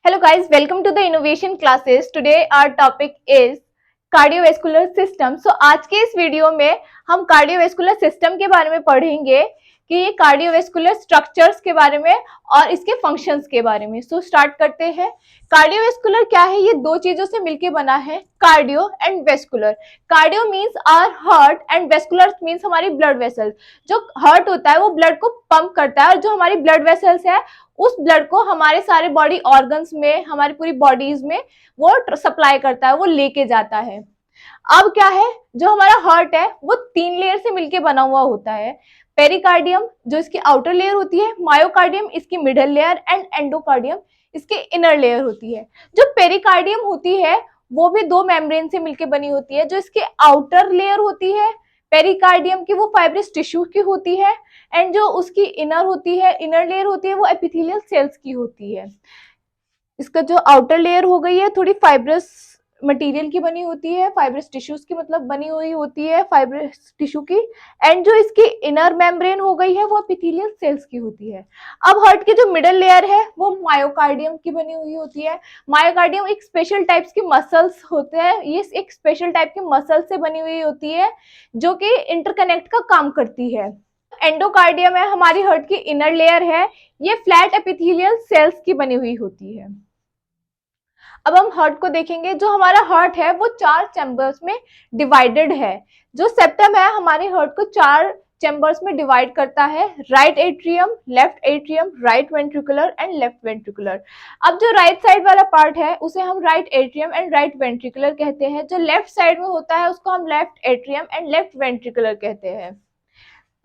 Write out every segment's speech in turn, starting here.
Hello guys, welcome to the innovation classes. Today our topic is cardiovascular system. आज के इस video में हम कार्डियोवैस्कुलर सिस्टम के बारे में पढ़ेंगे कि ये कार्डियोवैस्कुलर स्ट्रक्चर्स के बारे में और इसके फंक्शंस के बारे में। स्टार्ट करते हैं। कार्डियोवैस्कुलर क्या है? ये दो चीजों से मिलके बना है, cardio and vascular. Cardio means our heart and vascular means हमारी ब्लड वेसल्स। जो हार्ट होता है वो ब्लड को पंप करता है और जो हमारी ब्लड वेसल्स है उस ब्लड को हमारे सारे बॉडी ऑर्गन्स में, हमारी पूरी बॉडीज में वो सप्लाई करता है, वो लेके जाता है। अब क्या है, जो हमारा हार्ट है वो 3 लेयर से मिलके बना हुआ होता है। पेरिकार्डियम जो इसकी आउटर लेयर होती है, मायोकार्डियम इसकी मिडल लेयर एंड एंडोकार्डियम इसकी इनर लेयर होती है। जो पेरिकार्डियम होती है वो भी 2 मेम्ब्रेन से मिलके बनी होती है। जो इसकी आउटर लेयर होती है पेरिकार्डियम की वो फाइब्रस टिश्यू की होती है एंड जो उसकी इनर होती है, इनर लेयर होती है, वो एपिथेलियल सेल्स की होती है। इसका जो आउटर लेयर हो गई है थोड़ी फाइब्रस मटेरियल की बनी होती है, फाइब्रस टिश्यूज की मतलब बनी हुई होती है, फाइब्रस टिश्यू की। एंड जो इसकी इनर मेम्ब्रेन हो गई है वो एपिथेलियल सेल्स की होती है। अब हार्ट की जो मिडल लेयर है वो मायोकार्डियम की बनी हुई होती है। मायोकार्डियम एक स्पेशल टाइप्स की मसल्स होते हैं, ये एक स्पेशल टाइप की मसल से बनी हुई होती है जो कि इंटरकनेक्ट का काम करती है। एंडोकार्डियम है हमारी हार्ट की इनर लेयर है, ये फ्लैट एपिथेलियल सेल्स की बनी हुई होती है। अब हम हार्ट को देखेंगे। जो हमारा हार्ट है वो 4 चैम्बर्स में डिवाइडेड है। जो सेप्टम है हमारे हार्ट को 4 चैम्बर्स में डिवाइड करता है, right atrium, left atrium, right ventricular and left ventricular. अब जो राइट साइड वाला पार्ट है उसे हम right atrium and right ventricular कहते हैं। जो लेफ्ट साइड में होता है उसको हम left atrium and left ventricular कहते हैं।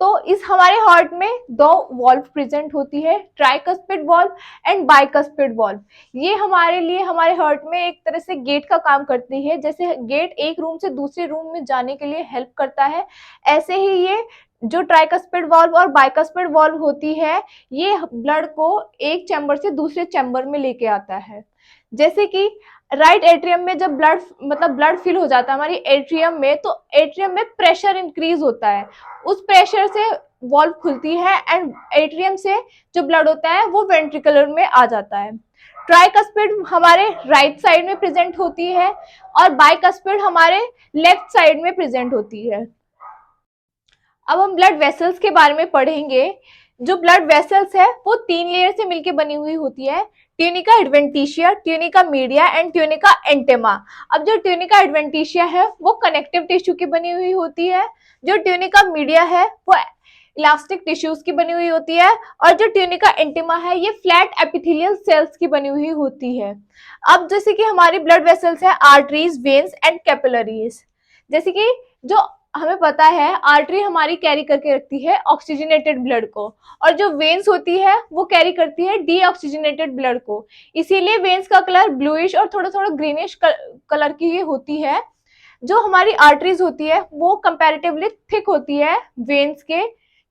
तो इस हमारे हार्ट में 2 वॉल्व प्रेजेंट होती है, tricuspid valve and bicuspid valve. ये हमारे लिए हमारे हार्ट में एक तरह से गेट का काम करती है। जैसे गेट एक रूम से दूसरे रूम में जाने के लिए हेल्प करता है, ऐसे ही ये जो ट्राइकस्पिड वॉल्व और बाइकस्पिड वॉल्व होती है ये ब्लड को एक चैम्बर से दूसरे चैम्बर में लेके आता है। जैसे कि राइट एट्रियम में जब ब्लड फिल हो जाता है हमारी एट्रियम में, तो एट्रियम में प्रेशर इंक्रीज होता है, उस प्रेशर से वॉल्व खुलती है एंड एट्रियम से जो ब्लड होता है वो वेंट्रिकुलर में आ जाता है। ट्राइकस्पिड हमारे राइट साइड में प्रेजेंट होती है और बाइकस्पिड हमारे लेफ्ट साइड में प्रेजेंट होती है। अब हम ब्लड वेसल्स के बारे में पढ़ेंगे। जो ब्लड वेसल्स है वो 3 लेयर से मिलकर बनी हुई होती है, tunica adventitia, tunica media and tunica intima. अब जो ट्यूनिका एडवेंटिशिया है वो कनेक्टिव टिश्यू की बनी हुई होती है, जो ट्यूनिका मीडिया है वो इलास्टिक टिश्यूज की बनी हुई होती है और जो ट्यूनिका एंटेमा है ये फ्लैट एपिथेलियल सेल्स की बनी हुई होती है। अब जैसे कि हमारी ब्लड वेसल्स है आर्टरीज, वेन्स एंड कैपिलरीज। जैसे कि जो हमें पता है आर्टरी हमारी कैरी करके रखती है ऑक्सीजनेटेड ब्लड को और जो वेन्स होती है वो कैरी करती है डीऑक्सीजनेटेड ब्लड को। इसीलिए वेन्स का कलर ब्लूइश और थोड़ा थोड़ा ग्रीनिश कलर की होती है। जो हमारी आर्टरीज होती है वो कंपैरेटिवली थिक होती है वेन्स के,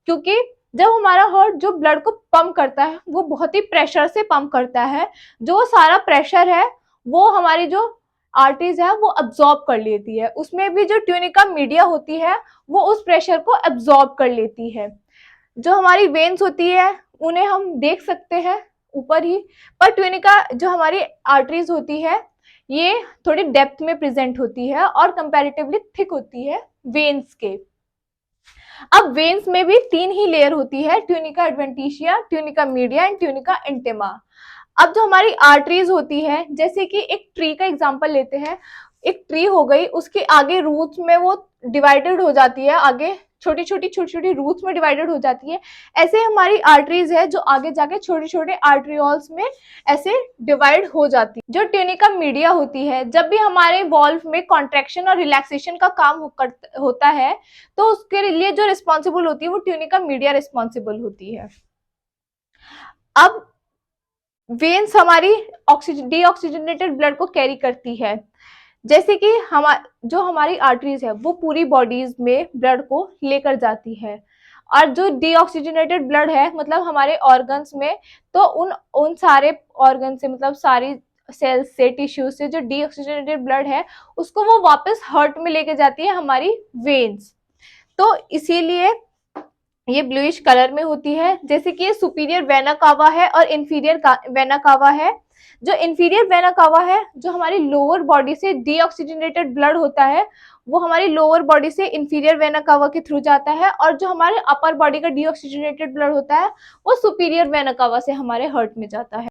क्योंकि जब हमारा हार्ट जो ब्लड को पंप करता है वो बहुत ही प्रेशर से पंप करता है। जो सारा प्रेशर है वो हमारी जो आर्टरीज है वो अब्सॉर्ब कर लेती है, उसमें भी जो ट्यूनिका मीडिया होती है वो उस प्रेशर को अब्सॉर्ब कर लेती है। जो हमारी वेन्स होती है उन्हें हम देख सकते हैं ऊपर ही, पर ट्यूनिका जो हमारी आर्टरीज होती है ये थोड़ी डेप्थ में प्रेजेंट होती है और कंपैरेटिवली थिक होती है वेन्स के। अब वेन्स में भी 3 ही लेयर होती है, tunica adventitia, tunica media and tunica intima. अब जो हमारी आर्टरीज होती है, जैसे कि एक ट्री का एग्जांपल लेते हैं। एक ट्री हो गई, उसके आगे रूट्स में वो डिवाइडेड हो जाती है, आगे छोटी छोटी रूट्स में डिवाइडेड हो जाती है। ऐसे हमारी आर्टरीज है जो आगे जाके छोटे छोटे आर्टरियोल्स में ऐसे डिवाइड हो जाती है। जो ट्यूनिका मीडिया होती है, जब भी हमारे वॉल्व में कॉन्ट्रैक्शन और रिलैक्सेशन का काम होता है तो उसके लिए जो रिस्पॉन्सिबल होती है वो ट्यूनिका मीडिया रिस्पॉन्सिबल होती है। अब वेन्स हमारी डीऑक्सीजनेटेड ब्लड को कैरी करती है। जैसे कि जो हमारी आर्टरीज है वो पूरी बॉडीज में ब्लड को लेकर जाती है और जो डीऑक्सीजनेटेड ब्लड है मतलब हमारे ऑर्गन्स में, तो उन सारे ऑर्गन से मतलब सारी सेल्स से, टिश्यू से जो डीऑक्सीजनेटेड ब्लड है उसको वो वापस हार्ट में लेके जाती है हमारी वेन्स। तो इसीलिए ये ब्लूइश कलर में होती है। जैसे कि ये सुपीरियर वेना कावा है और इंफीरियर वेना कावा है। जो इंफीरियर वेना कावा है, जो हमारी लोअर बॉडी से डीऑक्सीजनेटेड ब्लड होता है, वो हमारी लोअर बॉडी से इंफीरियर वेना कावा के थ्रू जाता है, और जो हमारे अपर बॉडी का डीऑक्सीजनेटेड ब्लड होता है वो सुपीरियर वेना कावा से हमारे हार्ट में जाता है।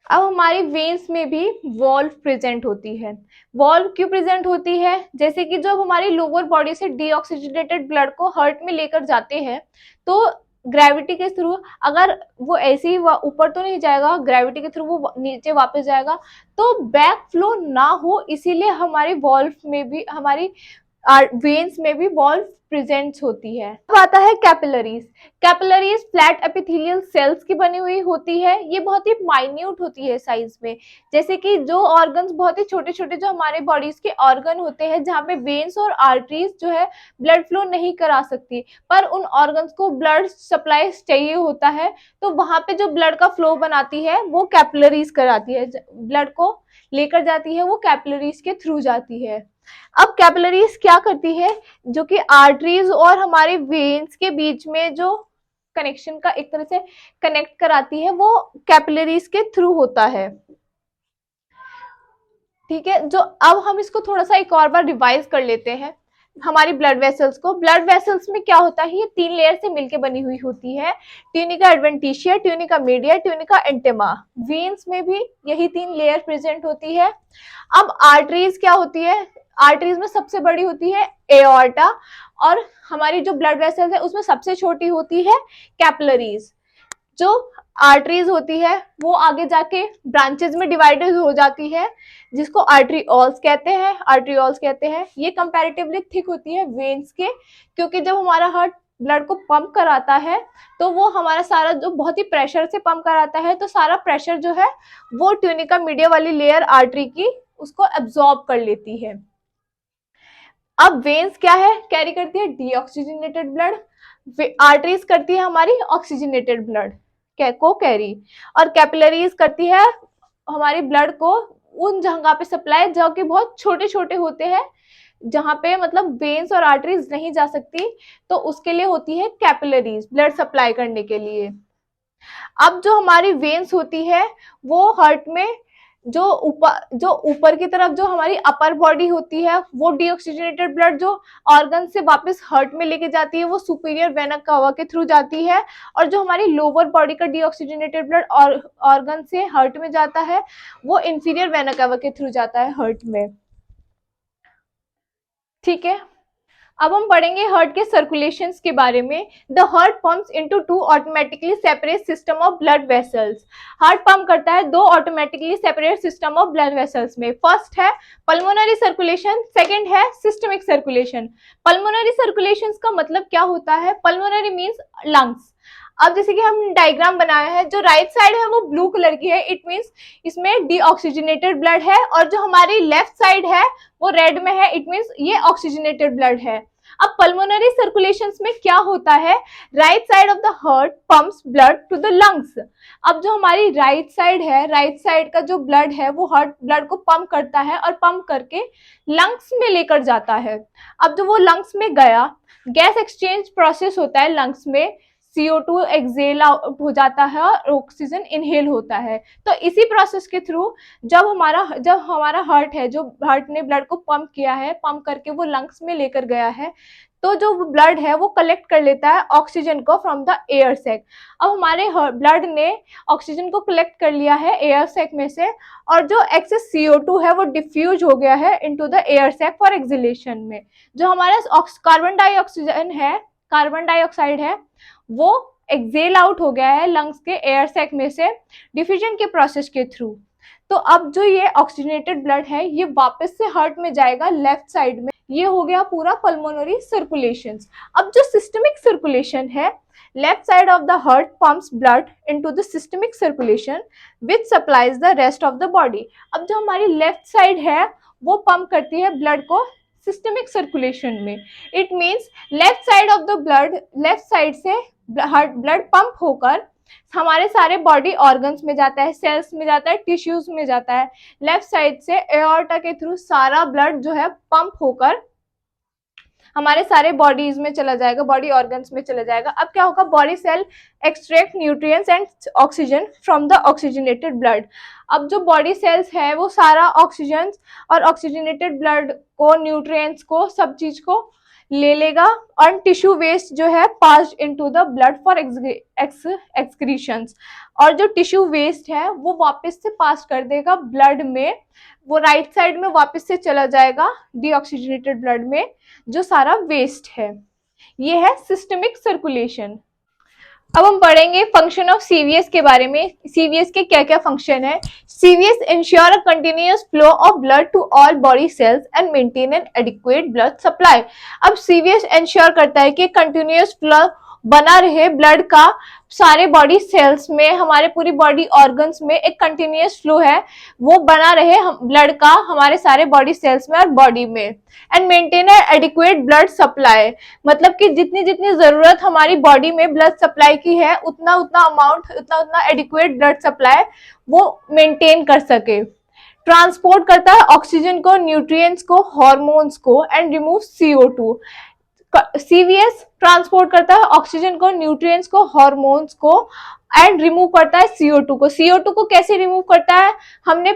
अब हमारी वेन्स में भी वॉल्व प्रेजेंट होती है। वॉल्व क्यों प्रेजेंट होती है? जैसे कि जब हमारी लोअर बॉडी से डीऑक्सीजनेटेड ब्लड को हार्ट में लेकर जाते हैं तो ग्रेविटी के थ्रू, अगर वो ऐसे ही ऊपर तो नहीं जाएगा, ग्रेविटी के थ्रू वो नीचे वापस जाएगा, तो बैक फ्लो ना हो, इसीलिए हमारी वॉल्व में भी, हमारी वेन्स में भी वॉल्व प्रेजेंट होती है। अब आता है capillaries. Capillaries flat epithelial cells की बनी हुई होती है। ये बहुत ही माइन्यूट होती है साइज में। जैसे कि जो ऑर्गन्स बहुत ही छोटे छोटे जो हमारे बॉडीज के ऑर्गन होते हैं, जहाँ पे वेन्स और आर्टरीज जो है ब्लड फ्लो नहीं करा सकती, पर उन ऑर्गन्स को ब्लड सप्लाई चाहिए होता है, तो वहां पे जो ब्लड का फ्लो बनाती है वो कैपिलरीज कराती है, ब्लड को लेकर जाती है, वो कैपिलरीज के थ्रू जाती है। अब कैपिलरीज क्या करती है? जो कि आर्टरीज और हमारे वेन्स के बीच में जो कनेक्शन का एक तरह से कनेक्ट कराती है, वो कैपिलरीज के थ्रू होता है। ठीक है, जो अब हम इसको थोड़ा सा एक और बार रिवाइज कर लेते हैं हमारी ब्लड वेसल्स को। ब्लड वेसल्स में क्या होता है? ये 3 लेयर से मिलकर बनी हुई होती है, tunica adventitia, tunica media, tunica intima. Veins में भी यही 3 लेयर प्रेजेंट होती है। अब आर्टरीज क्या होती है? आर्टरीज में सबसे बड़ी होती है एओर्टा, और हमारी जो ब्लड वेसल्स है उसमें सबसे छोटी होती है कैपिलरीज। जो आर्टरीज होती है वो आगे जाके ब्रांचेज में डिवाइडेड हो जाती है, जिसको आर्टरीओल्स कहते हैं। आर्टरीओल्स कहते हैं, ये कंपैरेटिवली थिक होती है वेन्स के, क्योंकि जब हमारा हार्ट ब्लड को पंप कराता है तो वो हमारा सारा जो बहुत ही प्रेशर से पंप कराता है, तो सारा प्रेशर जो है वो ट्यूनिका मीडिया वाली लेयर आर्टरी की उसको एब्जॉर्ब कर लेती है। अब वेन्स क्या है? कैरी करती है डीऑक्सीजनेटेड ब्लड, आर्टरीज करती है हमारी ऑक्सीजनेटेड ब्लड को कैरी, और कैपिलरीज करती है हमारी ब्लड को उन जगह पे सप्लाई जो कि बहुत छोटे छोटे होते हैं, जहां पे मतलब वेन्स और आर्टरीज नहीं जा सकती, तो उसके लिए होती है कैपिलरीज ब्लड सप्लाई करने के लिए। अब जो हमारी वेन्स होती है वो हार्ट में जो ऊपर की तरफ जो हमारी अपर बॉडी होती है, वो डीऑक्सीजनेटेड ब्लड जो ऑर्गन से वापस हार्ट में लेके जाती है, वो सुपीरियर वेना कावा के थ्रू जाती है, और जो हमारी लोअर बॉडी का डीऑक्सीजनेटेड ब्लड ऑर्गन से हार्ट में जाता है, वो इंफीरियर वेना कावा के थ्रू जाता है हार्ट में। ठीक है, अब हम पढ़ेंगे हार्ट के सर्कुलेशंस के बारे में। The heart pumps into 2 automatically separate system of blood vessels. Heart pump करता है 2 automatically separate system of blood vessels में। फर्स्ट है पल्मोनरी सर्कुलेशन, सेकंड है सिस्टमिक सर्कुलेशन। पल्मोनरी सर्कुलेशंस का मतलब क्या होता है? Pulmonary means lungs. अब जैसे कि हम डायग्राम बनाया है, जो राइट साइड है वो ब्लू कलर की है, इट मींस इसमें डीऑक्सीजनेटेड ब्लड है, और जो हमारी लेफ्ट साइड है वो रेड में है, इट मींस ये ऑक्सीजनेटेड ब्लड है। अब पल्मोनरी सर्कुलेशंस में क्या होता है? Right side of the heart pumps blood to the lungs. अब जो हमारी राइट साइड है, राइट साइड का जो ब्लड है वो हार्ट ब्लड को पंप करता है, और पंप करके लंग्स में लेकर जाता है। अब जो वो लंग्स में गया, गैस एक्सचेंज प्रोसेस होता है लंग्स में, CO2 एक्सेल आउट हो जाता है और ऑक्सीजन इनहेल होता है। तो इसी प्रोसेस के थ्रू जब हमारा हार्ट है, जो हार्ट ने ब्लड को पंप किया है, पंप करके वो लंग्स में लेकर गया है, तो जो ब्लड है वो कलेक्ट कर लेता है ऑक्सीजन को फ्रॉम द एयर सैक। अब हमारे ब्लड ने ऑक्सीजन को कलेक्ट कर लिया है एयर सैक में से, और जो एक्सेस CO2 है वो डिफ्यूज हो गया है into the air sac for exhalation में। जो हमारा कार्बन डाइऑक्साइड है वो एक्सेल आउट हो गया है लंग्स के एयर सैक में से डिफ्यूजन के प्रोसेस के थ्रू। तो अब जो ये ऑक्सीजनेटेड ब्लड है ये वापस से हार्ट में जाएगा लेफ्ट साइड में। ये हो गया पूरा पल्मोनरी सर्कुलेशन। अब जो सिस्टमिक सर्कुलेशन है, left side of the heart pumps blood into the systemic circulation which supplies the rest of the body. अब जो हमारी लेफ्ट साइड है वो पंप करती है ब्लड को सिस्टमिक सर्कुलेशन में। It means left side of the blood, left side से ब्लड पंप होकर हमारे सारे बॉडी ऑर्गन्स में जाता है, सेल्स में जाता है, टिश्यूज में जाता है। लेफ्ट साइड से एओर्टा के थ्रू सारा ब्लड जो है पंप होकर हमारे सारे बॉडीज में चला जाएगा, बॉडी ऑर्गन्स में चला जाएगा। अब क्या होगा, body cell extract nutrients and oxygen from the oxygenated blood. अब जो बॉडी सेल्स है वो सारा ऑक्सीजन और ऑक्सीजनेटेड ब्लड को, न्यूट्रिएंट्स को, सब चीज को ले लेगा और टिश्यू वेस्ट जो है pass into the blood for excretions. और जो टिश्यू वेस्ट है वो वापस से पास कर देगा ब्लड में, वो राइट साइड में वापस से चला जाएगा डीऑक्सीजनेटेड ब्लड में जो सारा वेस्ट है। ये है सिस्टमिक सर्कुलेशन। अब हम पढ़ेंगे फंक्शन ऑफ सीवीएस के बारे में। सीवीएस के क्या क्या फंक्शन है। CVS ensure a continuous flow of blood to all body cells and maintain an adequate blood supply. अब सीवीएस इंश्योर करता है कि कंटिन्यूअस फ्लो बना रहे ब्लड का सारे बॉडी सेल्स में, हमारे पूरी बॉडी ऑर्गन्स में एक कंटिन्यूअस फ्लो है वो बना रहे ब्लड का हमारे सारे बॉडी सेल्स में और बॉडी में। And maintain adequate blood supply, मतलब कि जितनी जितनी जरूरत हमारी बॉडी में ब्लड सप्लाई की है उतना उतना अमाउंट, उतना उतना एडिक्वेट ब्लड सप्लाई वो मेंटेन कर सके। ट्रांसपोर्ट करता है ऑक्सीजन को, न्यूट्रिएंट्स को, हार्मोन्स को and remove CO2। CVS transport करता है ऑक्सीजन को, न्यूट्रिएंट्स को, हार्मोन्स को एंड रिमूव करता है CO2 को। CO2 को कैसे रिमूव करता है, हमने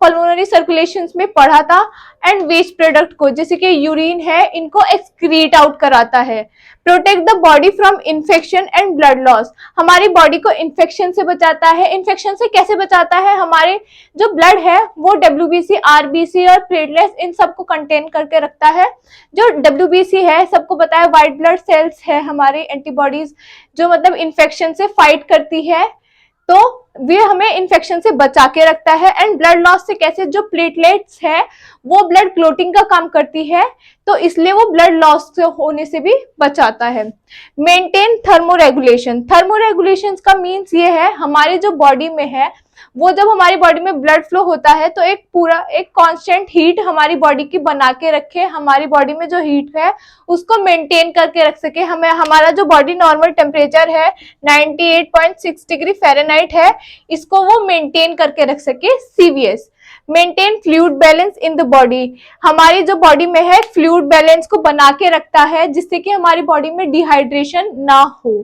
पल्मोनरी सर्कुलेशंस में पढ़ा था। एंड वेस्ट प्रोडक्ट को, जैसे कि यूरिन है, इनको एक्सक्रीट आउट कराता है। Protect the body from infection and blood loss, हमारी बॉडी को इन्फेक्शन से बचाता है। इन्फेक्शन से कैसे बचाता है, हमारे जो ब्लड है वो WBC, RBC और प्लेटलेट्स इन सबको कंटेन करके रखता है। जो WBC है सबको पता है, व्हाइट ब्लड सेल्स है हमारे एंटीबॉडीज जो मतलब इन्फेक्शन से फाइट करती है, तो वे हमें इन्फेक्शन से बचा के रखता है। एंड ब्लड लॉस से कैसे, जो प्लेटलेट्स है वो ब्लड क्लोटिंग का काम करती है, तो इसलिए वो ब्लड लॉस से होने से भी बचाता है। मेंटेन थर्मोरेगुलेशन, थर्मोरेगुलेशन का मीन्स ये है, हमारे जो बॉडी में है वो जब हमारी बॉडी में ब्लड फ्लो होता है तो एक पूरा एक कांस्टेंट हीट हमारी बॉडी की बना के रखे, हमारी बॉडी में जो हीट है उसको मेंटेन करके रख सके। हमें हमारा जो बॉडी नॉर्मल टेम्परेचर है 98.6 डिग्री फ़ारेनहाइट है, इसको वो मेंटेन करके रख सके CVS. Maintain fluid balance in the body, हमारी जो बॉडी में है फ्लूइड बैलेंस को बना के रखता है जिससे कि हमारी बॉडी में डिहाइड्रेशन ना हो।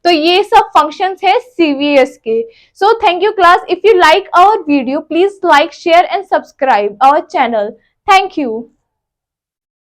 तो ये सब फंक्शंस है सीवीएस के। So thank you class. If you like our video, please like, share and subscribe our channel. Thank you.